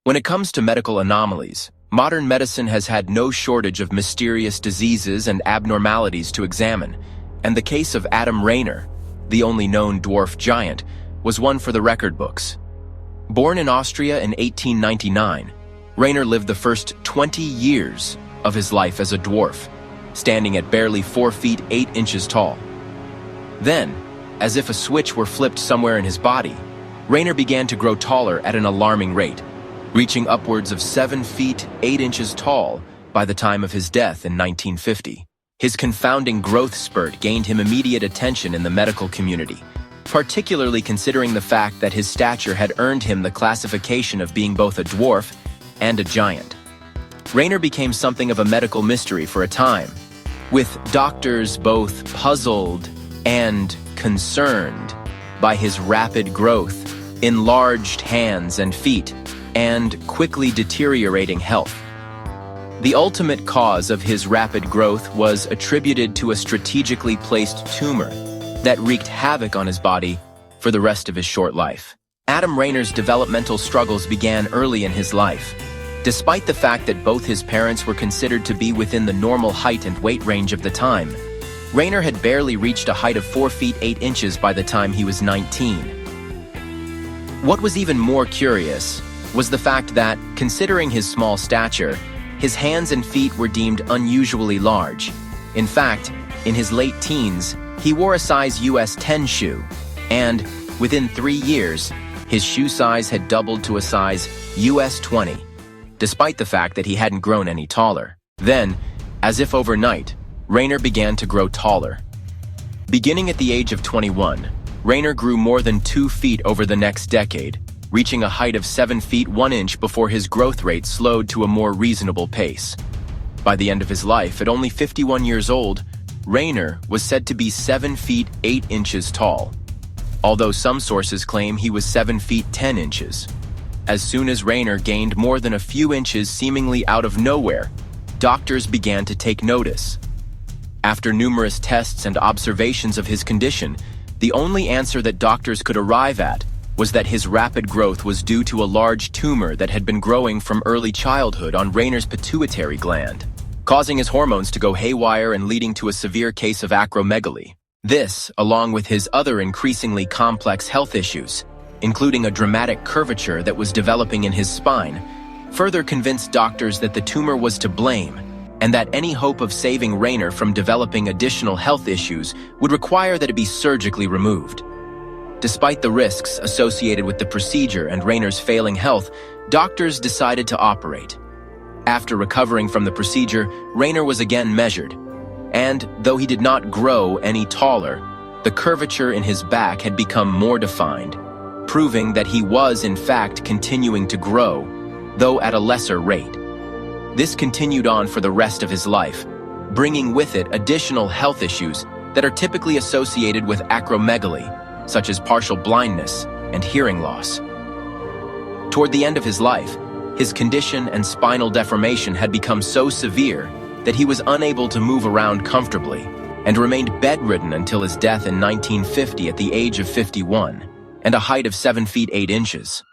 When it comes to medical anomalies, modern medicine has had no shortage of mysterious diseases and abnormalities to examine, and the case of Adam Rayner, the only known dwarf giant, was one for the record books. Born in Austria in 1899, Rayner lived the first 20 years of his life as a dwarf, standing at barely 4 feet 8 inches tall. Then, as if a switch were flipped somewhere in his body, Rayner began to grow taller at an alarming rate, reaching upwards of 7 feet 8 inches tall by the time of his death in 1950. His confounding growth spurt gained him immediate attention in the medical community, particularly considering the fact that his stature had earned him the classification of being both a dwarf and a giant. Rayner became something of a medical mystery for a time, with doctors both puzzled and concerned by his rapid growth, enlarged hands and feet, and quickly deteriorating health. The ultimate cause of his rapid growth was attributed to a strategically placed tumor that wreaked havoc on his body for the rest of his short life. Adam Rayner's developmental struggles began early in his life. Despite the fact that both his parents were considered to be within the normal height and weight range of the time, Rayner had barely reached a height of 4 feet 8 inches by the time he was 19. What was even more curious was the fact that, considering his small stature, his hands and feet were deemed unusually large. In fact, in his late teens, he wore a size US 10 shoe, and, within 3 years, his shoe size had doubled to a size US 20, despite the fact that he hadn't grown any taller. Then, as if overnight, Rayner began to grow taller. Beginning at the age of 21, Rayner grew more than 2 feet over the next decade, reaching a height of 7 feet 1 inch before his growth rate slowed to a more reasonable pace. By the end of his life, at only 51 years old, Rayner was said to be 7 feet 8 inches tall, although some sources claim he was 7 feet 10 inches. As soon as Rayner gained more than a few inches seemingly out of nowhere, doctors began to take notice. After numerous tests and observations of his condition, the only answer that doctors could arrive at was that his rapid growth was due to a large tumor that had been growing from early childhood on Rayner's pituitary gland, causing his hormones to go haywire and leading to a severe case of acromegaly. This, along with his other increasingly complex health issues, including a dramatic curvature that was developing in his spine, further convinced doctors that the tumor was to blame, and that any hope of saving Rayner from developing additional health issues would require that it be surgically removed. Despite the risks associated with the procedure and Rayner's failing health, doctors decided to operate. After recovering from the procedure, Rayner was again measured, and though he did not grow any taller, the curvature in his back had become more defined, proving that he was in fact continuing to grow, though at a lesser rate. This continued on for the rest of his life, bringing with it additional health issues that are typically associated with acromegaly, such as partial blindness and hearing loss. Toward the end of his life, his condition and spinal deformation had become so severe that he was unable to move around comfortably and remained bedridden until his death in 1950 at the age of 51 and a height of 7 feet 8 inches.